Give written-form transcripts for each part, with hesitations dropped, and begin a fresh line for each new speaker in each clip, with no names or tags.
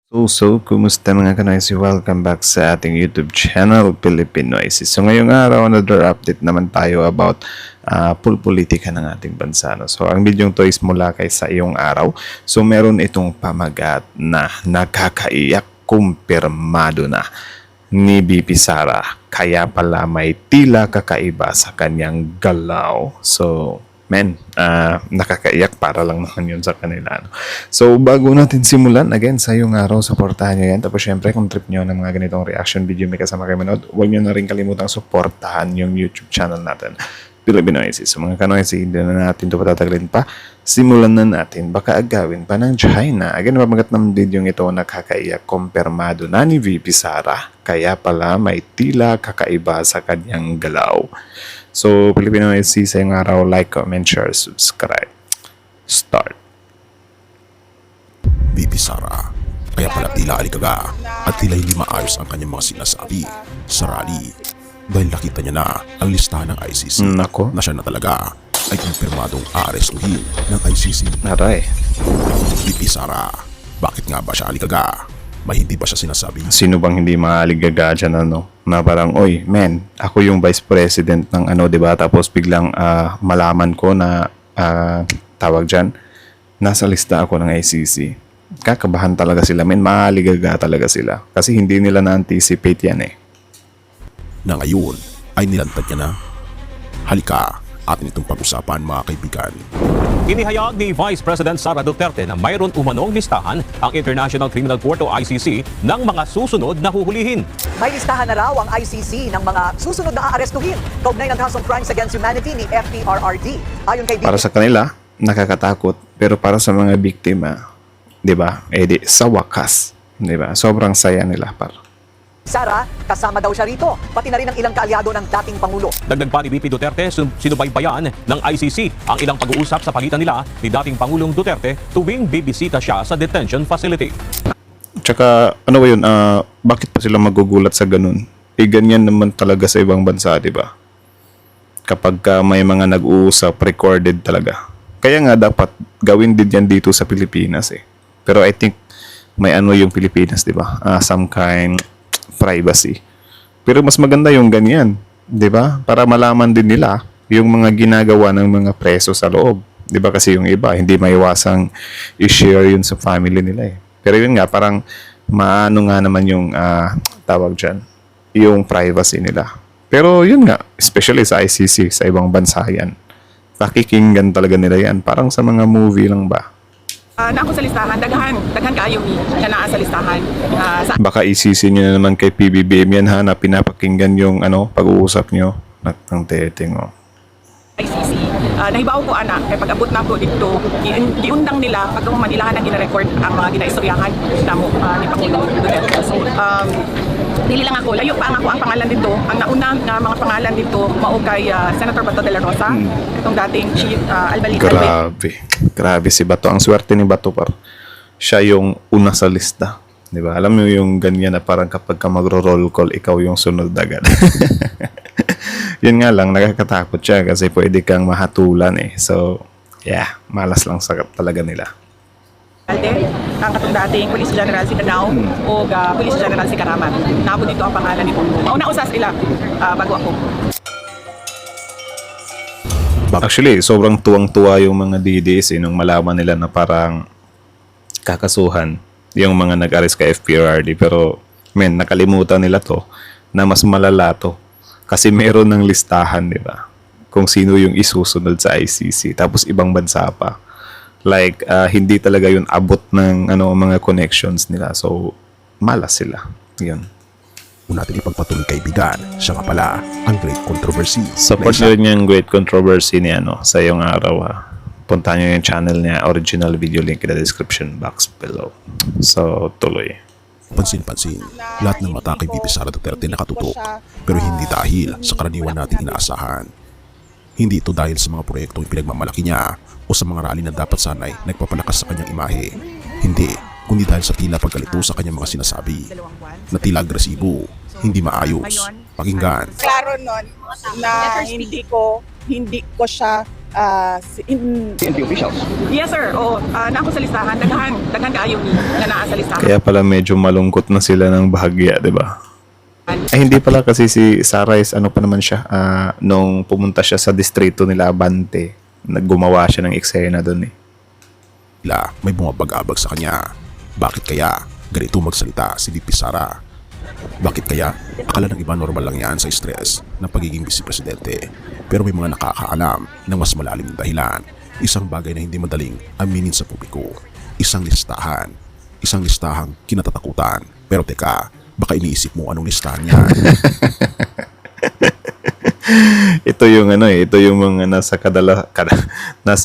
Kumusta mga kanoysi? Welcome back sa ating YouTube channel, Pilipinoises. So, ngayong araw, another update naman tayo about politika ng ating bansa. No? So, ang video to is mula kay sa iyong araw. So, meron itong pamagat na nakakaiyak, kumpirmado na ni BP Sara. Kaya pala may tila kakaiba sa kanyang galaw. So, nakakaiyak para lang naman yun sa kanila. No? So, bago natin simulan, again, sa iyong araw, supportahan nyo yan. Tapos, syempre, kung trip nyo ng mga ganitong reaction video may kasama kayo manood, huwag nyo na rin kalimutang supportahan yung YouTube channel natin, Pilipinoises. So, mga kanoysi, hindi na natin ito patatagalin pa. Simulan na natin. Baka agawin pa ng China. Again, pamagat ng video ito, nakakaiyak, kumpirmado na ni VP Sara. Kaya pala, may tila kakaiba sa kanyang galaw. So, Pilipinoises, sa iyong araw, like, comment, share, subscribe. Start.
BP Sara, kaya pala tila alikaga at tila hindi maayos ang kanyang mga sinasabi sa rally dahil nakita niya na ang listahan ng ICC
Nako.
na siya na talaga ay kumpirmadong aarestuhin ng ICC.
Aray.
BP Sara, bakit nga ba siya alikaga? May hindi ba siya sinasabi?
Sino bang hindi maaligaga dyan, ano? Na parang, oy, men, ako yung vice president ng ano, di ba? Tapos biglang malaman ko na tawag dyan, nasa lista ako ng ICC. Kakabahan talaga sila, men. Maaligaga talaga sila. Kasi hindi nila na-anticipate yan eh.
Na ngayon ay nilantad niya na. Halika, atin itong pag-usapan mga kaibigan.
Inihayag ni Vice President Sara Duterte na mayroon umanong listahan ang International Criminal Court o ICC ng mga susunod na huhulihin.
May listahan na raw ang ICC ng mga susunod na aarestuhin kaugnay ng House of Crimes Against Humanity ni FPRRD. Ayon kay
Para sa kanila, nakakatakot. Pero para sa mga biktima, di ba? Sa wakas, di ba? Sobrang saya nila, par.
Sara, kasama daw siya rito, pati na rin ang ilang kaalyado ng dating Pangulo.
Dagdag pa ni VP Duterte, sinubaybayan ng ICC ang ilang pag-uusap sa pagitan nila ni dating Pangulong Duterte tuwing bibisita siya sa detention facility.
Tsaka, ano ba yun, bakit pa sila magugulat sa ganun? Ganyan naman talaga sa ibang bansa, di ba? Kapag may mga nag-uusap, recorded talaga. Kaya nga dapat gawin din yan dito sa Pilipinas eh. Pero I think may ano yung Pilipinas, di ba? Some kind privacy. Pero mas maganda yung ganyan, di ba? Para malaman din nila yung mga ginagawa ng mga preso sa loob. Di ba kasi yung iba, hindi maiwasang i-share yun sa family nila eh. Pero yun nga, parang maano nga naman yung tawag dyan, yung privacy nila. Pero yun nga, especially sa ICC, sa ibang bansa yan. Pakikinggan talaga nila yan. Parang sa mga movie lang ba?
Na ako sa listahan, daghan kaayo mi na naa sa listahan.
Baka isisi nyo na naman kay PBBM yan ha, na pinapakinggan yung pag-uusap nyo ng teting o.
ICC. Nahibaw ko anak, kay pag-abot na ko dito, giundang nila, pagkaman ilangan ang gina-record ang mga ginaistoryahan na mo ni Pangulong Duterte. So, dili lang ako, layo pa ang ako ang pangalan dito. Ang nauna nga mga pangalan dito, mao kay Senator Bato de la Rosa, itong dating Chief Albalita.
Grabe si Bato. Ang swerte ni Bato par. Siya yung una sa lista. Di ba? Alam mo yung ganyan na parang kapag ka magro-roll call, ikaw yung sunod agad. Yun nga lang, nakakatakot siya kasi pwede kang mahatulan eh. So, yeah, malas lang sa talaga nila.
Ang katong dating Police General si Danao o Police General si Karaman. Naabo dito ang pangalan ni Bongo. Mauna usas ila bago ako.
Actually, sobrang tuwang-tuwa yung mga DDS nung malaman nila na parang kakasuhan yung mga nag-arrest kay FPRRD. Pero, nakalimutan nila to na mas malala to. Kasi meron ng listahan, di ba? Kung sino yung isusunod sa ICC. Tapos ibang bansa pa. Like, hindi talaga yun abot ng mga connections nila. So, malas sila. Yun.
Kung natin ipagpatuloy kaibigan, siya nga pala ang great controversy.
Support nyo rin yung great controversy niya sa iyong araw ha. Puntahan nyo yung channel niya, original video link in the description box below. So, tuloy.
Pansin-pansin, lahat ng mata kay VP Sara Duterte nakatutok, pero hindi dahil sa karaniwan nating inaasahan. Hindi ito dahil sa mga proyektong pinagmamalaki niya o sa mga rally na dapat sanay nagpapalakas sa kanyang imahe. Hindi, kundi dahil sa tila pagkalito sa kanyang mga sinasabi na tila agresibo, hindi maayos. Pakinggan.
Klaro nun na hindi ko siya PNP officials.
Yes sir, oo. Na ako sa listahan, daghan kaayo ni na naa sa listahan.
Kaya pala medyo malungkot na sila ng bahagya, di ba? Ay, hindi pala kasi si Sarah is ano pa naman siya, nung pumunta siya sa distrito nila Abante, naggumawa siya ng eksena doon eh.
May bumabag-abag sa kanya. Bakit kaya ganito magsalita si VP Sara? Bakit kaya akala ng iba normal lang yan sa stress ng pagiging vice-presidente? Pero may mga nakakaalam ng mas malalim na dahilan. Isang bagay na hindi madaling aminin sa publiko. Isang listahang kinatatakutan. Pero teka, baka iniisip mo anong listahan niya.
Ito yung ano eh, ito yung mga nasa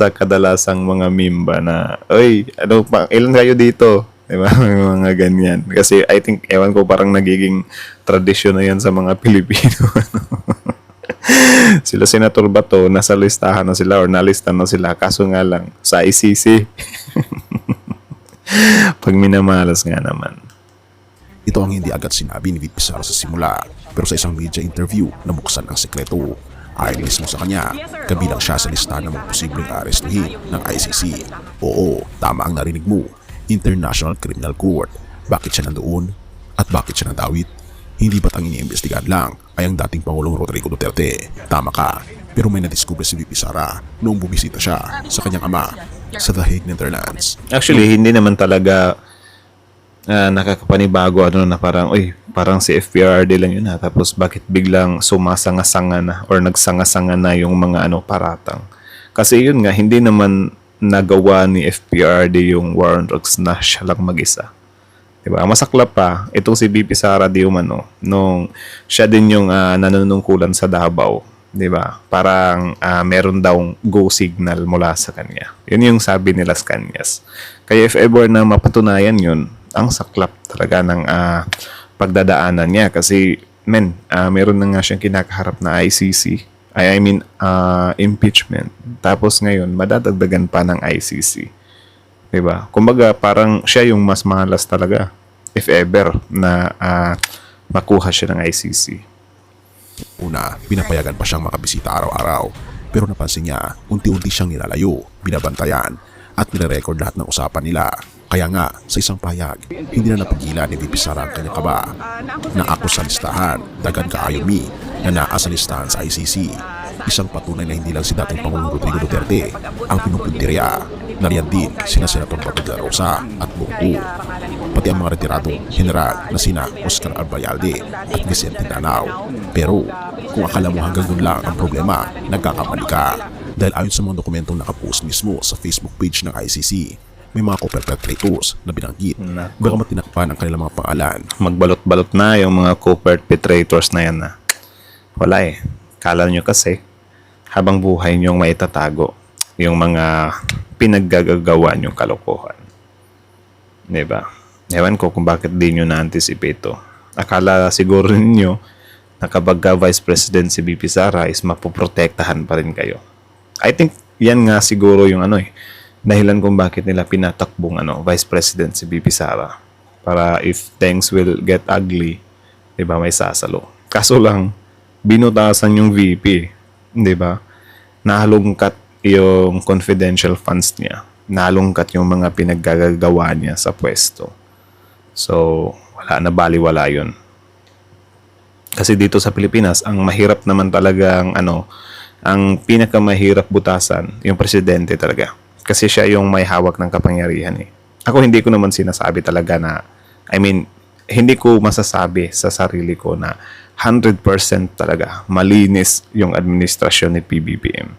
kadalasang mga mimba na, oy, ano pa, ilan kayo dito? Diba? May mga ganyan. Kasi I think, ewan ko, parang nagiging tradisyon na yan sa mga Pilipino. Sila Senator Bato, nasa listahan na sila or nalista na sila. Kaso nga lang, sa ICC. Pag minamalas nga naman.
Ito ang hindi agad sinabi ni VP Sara sa simula, pero sa isang media interview nabuksan ang sekreto. Ayon mismo sa kanya, kabilang siya sa listahan ng mga posibleng arestuhin ng ICC. Oo, tama ang narinig mo, International Criminal Court. Bakit siya nandoon? At bakit siya nadawit? Hindi ba't ang iniimbestigahan lang ay ang dating Pangulong Rodrigo Duterte? Tama ka, pero may nadiskubre si VP Sara noong bumisita siya sa kanyang ama sa The Hague, Netherlands.
Actually, hindi naman talaga nakakapanibago ano na parang, uy, parang si FPRD lang yun ha. Tapos bakit biglang sumasanga-sanga na or nagsanga-sanga na yung mga ano paratang. Kasi yun nga, hindi naman nagawa ni FPRD yung war on drugs na siya lang mag-isa. Diba? Ang masaklap pa, itong si BP Sara Di Umano, nung siya din yung nanunungkulan sa Davao. Diba? Parang meron daw go signal mula sa kanya. Yun yung sabi nila sa Kanyas. Kaya if ever na mapatunayan yun, ang saklap talaga ng pagdadaanan niya kasi meron na nga siyang kinakaharap na ICC. I mean impeachment. Tapos ngayon madadagdagan pa ng ICC. 'Di ba? Kumbaga parang siya yung mas malas talaga if ever na makuha siya ng ICC.
Una, pinapayagan pa siyang makabisita araw-araw. Pero napansin niya, unti-unti siyang nilalayo, binabantayan, at nire-record lahat ng usapan nila. Kaya nga, sa isang pahayag, hindi na napigilan ni VP Sara ang kanyang kaba na ako sa listahan, dagan kaayo mi, na naa sa listahan sa ICC. Isang patunay na hindi lang si dating Pangulong Rodrigo Duterte ang pinupuntirya. Nariyan din sina Senator Bato de la Rosa at Bongo. Pati ang mga retiradong general na sina Oscar Albayalde at Vicente Danao. Pero kung akala mo hanggang doon lang ang problema, nagkakamali ka. Dahil ayon sa mga dokumentong nakapost mismo sa Facebook page ng ICC, may mga co-perpetrators na binanggit. Bagamat tinakpan ang kanilang mga pangalan.
Magbalot-balot na yung mga co-perpetrators na yan na. Wala eh. Kala nyo kasi, habang buhay nyong maitatago yung mga pinaggagawa nyong kalokohan. Diba? Ewan ko kung bakit di nyo na-anticipate ito. Akala siguro ninyo na kapag Vice President si BP Sara is mapoprotektahan pa rin kayo. I think yan nga siguro yung ano eh, dahilan kung bakit nila pinatakbong Vice President si BP Sara. Para if things will get ugly, diba, may sasalo. Kaso lang, binutasan yung VP, diba? Nahalungkat yung confidential funds niya. Nahalungkat yung mga pinaggagawa niya sa pwesto. So, wala na, baliwala yun. Kasi dito sa Pilipinas, ang mahirap naman talaga ang pinakamahirap butasan, yung presidente talaga. Kasi siya yung may hawak ng kapangyarihan eh. Ako hindi ko naman sinasabi talaga na, hindi ko masasabi sa sarili ko na 100% talaga malinis yung administrasyon ni PBBM.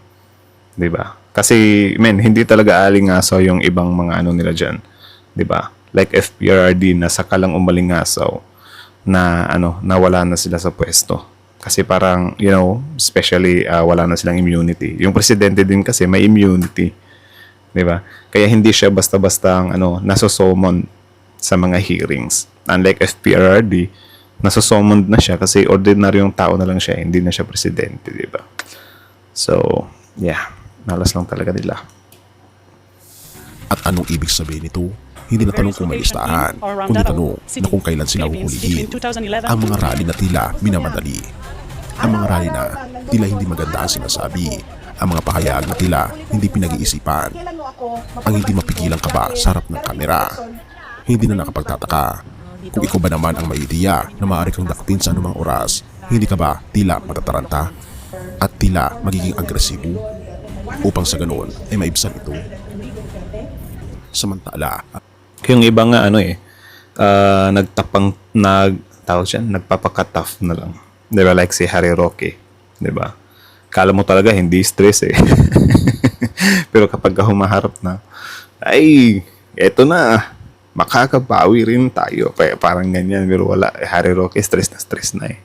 Diba? Kasi, hindi talaga alingasaw yung ibang mga nila dyan. Diba? Like FPRD na saka lang umalingasaw na nawala na sila sa pwesto. Kasi parang, especially wala na silang immunity. Yung presidente din kasi may immunity. Diba? Kaya hindi siya basta-basta nasosomon sa mga hearings. Unlike FPRD, nasosomon na siya kasi ordinaryong tao na lang siya, hindi na siya presidente, diba? So, yeah, malas lang talaga nila.
At anong ibig sabihin nito? Hindi na tanong kung may listahan, kundi tanong na kung kailan sila huhulihin. Ang mga rally na tila minamadali. Ang mga rally na tila hindi maganda ang sinasabi. Ang mga pahayag na tila hindi pinag-iisipan. Ang hindi mapigilang kaba sa harap ng kamera. Hindi na nakapagtataka. Kung ikaw ba naman ang may ideya na maaari kang dakpin sa anumang oras, hindi ka ba tila matataranta at tila magiging agresibo upang sa ganoon ay maibsan ito? Samantala,
Yung iba nga tawag siya, nagpapaka-tough na lang. 'Di ba, like si Harry Roque, 'di ba? Kala mo talaga hindi stress eh. Pero kapag humaharap na, ay, eto na, makakabawi rin tayo. Parang ganyan, pero wala. Harry Roque, stress na eh.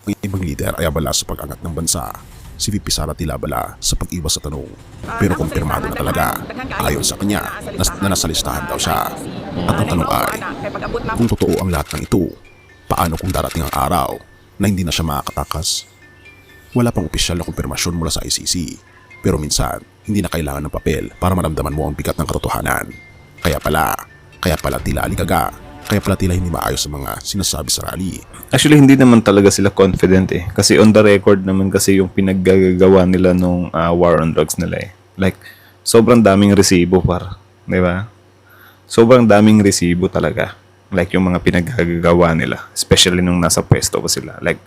ang ibang lider ay abala sa pag-angat ng bansa. Si VP Sara tila abala sa pag-iwas sa tanong. Pero kumpirmado na talaga, ayon sa kanya, na nasa listahan daw siya. At ang tanong ay, kung totoo ang lahat ng ito, paano kung darating ang araw na hindi na siya makakatakas? Wala pang opisyal na kumpirmasyon mula sa ICC, pero minsan, hindi na kailangan ng papel para maramdaman mo ang bigat ng katotohanan. Kaya pala tila aligaga, kaya pala tila hindi maayos sa mga sinasabi sa rally.
Actually, hindi naman talaga sila confident eh. Kasi on the record naman kasi yung pinaggagawa nila nung war on drugs nila eh. Like, sobrang daming resibo di ba? Sobrang daming resibo talaga. Like, yung mga pinaggagawa nila. Especially nung nasa pwesto pa sila. Like,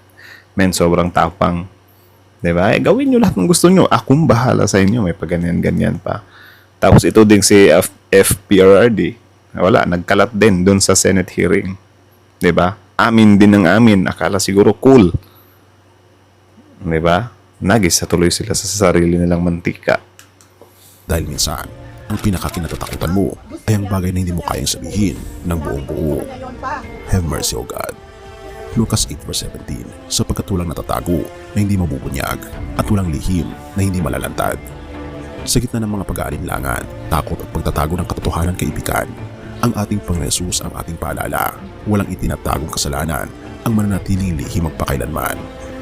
men, sobrang tapang. Di ba? Eh, gawin nyo lahat ng gusto nyo. Akong bahala sa inyo. May paganyan-ganyan pa. Tapos ito din si FPRRD. Wala, nagkalat din dun sa Senate hearing. Di ba? Amin din ng amin. Akala siguro cool. Di ba? Nagis tuloy sila sa sarili nilang mantika.
Dahil minsan, ang pinakakinatatakutan mo ay ang bagay na hindi mo kayang sabihin ng buong buo. Have mercy, O God. Lucas 8:17, sapagkat walang natatago na hindi mabubunyag at walang lihim na hindi malalantad. Sa gitna ng mga pag-aalinlangan, takot at pagtatago ng katotohanan kaibigan, ang ating Panginoon Jesus ang ating paalala. Walang itinatagong kasalanan ang mananatiling lihim magpakailanman.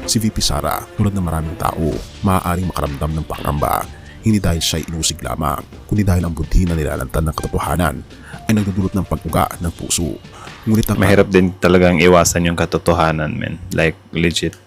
Si VP Sara, tulad ng maraming tao, maaaring makaramdam ng pangamba, hindi dahil siya'y inusig lamang, kundi dahil ang budhi na nilalantad ng katotohanan ay nagdudulot ng pag-uga ng puso. Ngunit ang
Mahirap din talagang iwasan yung katotohanan, men. Like, legit.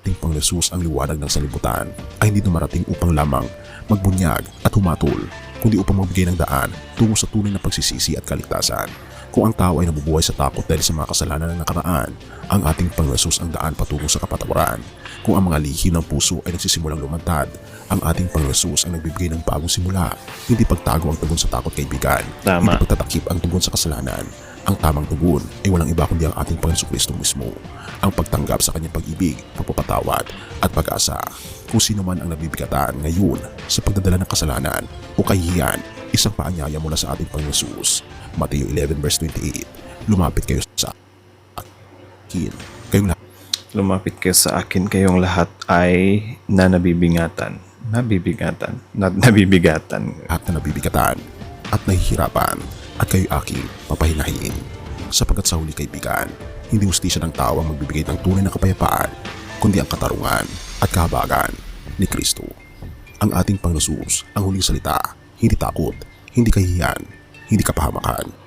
ating Panginoon Jesus ang liwanag ng sanlibutan ay hindi dumarating upang lamang magbunyag at humatol, kundi upang magbigay ng daan tungo sa tunay na pagsisisi at kaligtasan. Kung ang tao ay nabubuhay sa takot dahil sa mga kasalanan ng nakaraan, ang ating Panginoon Jesus ang daan patungo sa kapatawaran. Kung ang mga lihim ng puso ay nagsisimulang lumantad, ang ating Panginoon Jesus ang nagbibigay ng bagong simula. Hindi pagtago ang tugon sa takot, kaibigan.
Tama.
Hindi pagtatakip ang tugon sa kasalanan. Ang tamang tugon ay walang iba kundi ang ating Panginoon Kristo mismo. Ang pagtanggap sa kanyang pag-ibig, pagpapatawad at pag-asa. Kung sino man ang nabibigatan ngayon sa pagdadala ng kasalanan o kahihiyan, isang paanyaya mula sa ating Panginoon Jesus. Mateo 11:28. Lumapit kayo sa akin. Kayong lahat
Lumapit kayo sa akin, kayong lahat ay nabibigatan
na nabibigatan at nahihirapan at kayo aking papahinahin. Sapagkat sa huli, kaibigan, hindi hustisya ng tao ang magbibigay ng tunay na kapayapaan, kundi ang katarungan at kahabagan ni Kristo. Ang ating Panginoon Jesus, ang huling salita, hindi takot, hindi kahihiyan, hindi kapahamakan.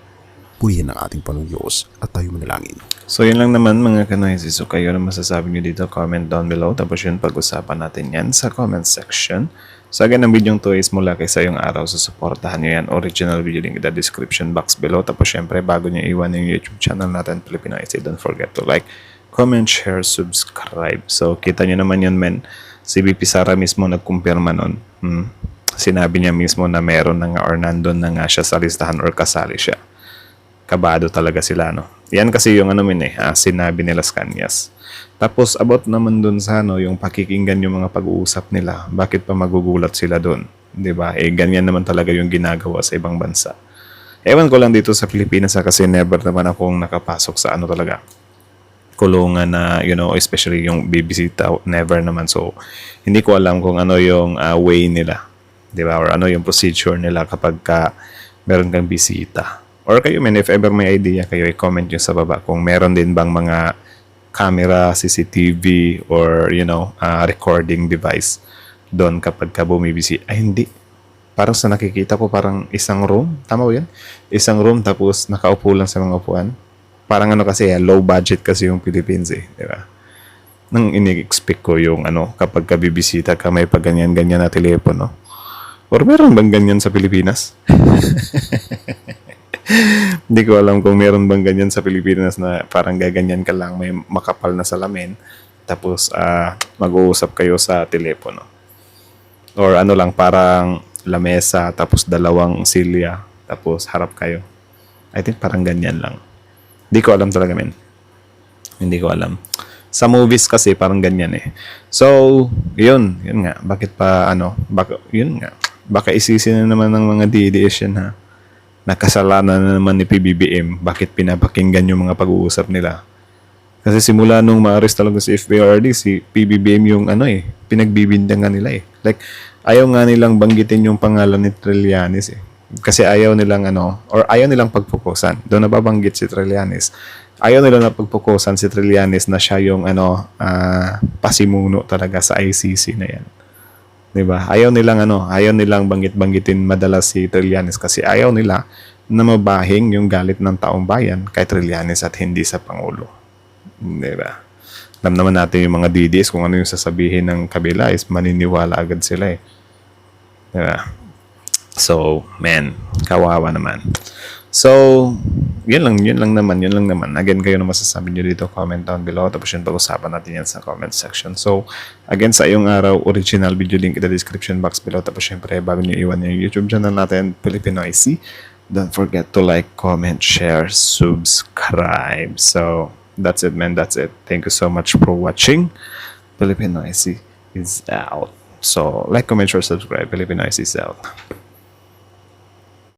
Purihin ang ating Panginoon Diyos at tayo manalangin.
So yun lang naman mga kanoisis. So kayo na masasabi nyo dito, comment down below. Tapos yun, pag-usapan natin yan sa comment section. So again, ang video to is mula kay Sayong Araw. So supportahan nyo yan. Original video link in the description box below. Tapos syempre, bago nyo iwan yung YouTube channel natin, Filipino IC, don't forget to like, comment, share, subscribe. So kita nyo naman yun, men. Si VP Sara mismo nagkumpirma nun. Sinabi niya mismo na meron na nga or nandun na nga siya sa listahan or kasali siya. Kabado talaga sila, no? Yan kasi yung sinabi nila sa Kanyas. Tapos about naman dun sa yung pakikinggan yung mga pag-uusap nila. Bakit pa magugulat sila dun? 'Di ba? Ganyan naman talaga yung ginagawa sa ibang bansa. Ewan ko lang dito sa Pilipinas kasi never naman akong nakapasok sa talaga. Kulungan na, especially yung bibisita, never naman. So, hindi ko alam kung ano yung way nila. 'Di ba? Or ano yung procedure nila kapag meron kang bisita. Or kayo, if ever may idea kayo, i-comment nyo sa baba kung meron din bang mga camera, CCTV, or, recording device doon kapag ka bumibisi. Ay, hindi. Parang sa nakikita ko, parang isang room. Tama ba yan? Isang room, tapos nakaupo lang sa mga upuan. Parang kasi, low budget kasi yung Philippines eh. Di ba? Nang ini-expect ko yung kapag kabibisita ka may pagganyan-ganyan na telepono. Or meron bang ganyan sa Pilipinas? Hindi ko alam kung meron bang ganyan sa Pilipinas na parang gaganyan ka lang, may makapal na salamin, tapos mag-uusap kayo sa telepono. Or lang, parang lamesa, tapos dalawang silya, tapos harap kayo. I think parang ganyan lang. Hindi ko alam talaga, men. Hindi ko alam. Sa movies kasi parang ganyan eh. So, yun nga. Bakit pa yun nga. Baka isisi na naman ng mga DDS yan, ha. Nakasalanan na naman ni PBBM. Bakit pinapakinggan yung mga pag-uusap nila? Kasi simula nung ma-arrest talaga si FBRD, si PBBM yung pinagbibindangan nila eh. Like, ayaw nga nilang banggitin yung pangalan ni Trillanes eh. Kasi ayaw nilang or ayaw nilang pagpukusan. Doon nababanggit si Trillanes. Ayaw nila na pagpukusan si Trillanes na siya yung pasimuno talaga sa ICC na yan. 'Di ba? Ayaw nilang banggit-banggitin madalas si Trillanes kasi ayaw nila na mabahing yung galit ng taong bayan kay Trillanes at hindi sa Pangulo. 'Di ba? Alam naman natin yung mga DDS kung ano yung sasabihin ng kabila is maniniwala agad sila eh. 'Di ba? So, man, kawawa naman. So, yun lang naman. Again, kayo na masasabi nyo dito, comment down below. Tapos yun, pag-usapan natin yan sa comment section. So, again, sa iyong araw, original video link in the description box below. Tapos syempre, bago nyo iwan yung YouTube channel natin, Pilipinoicy, don't forget to like, comment, share, subscribe. So, that's it, man. That's it. Thank you so much for watching. Pilipinoicy is out. So, like, comment, share, subscribe. Pilipinoicy is out.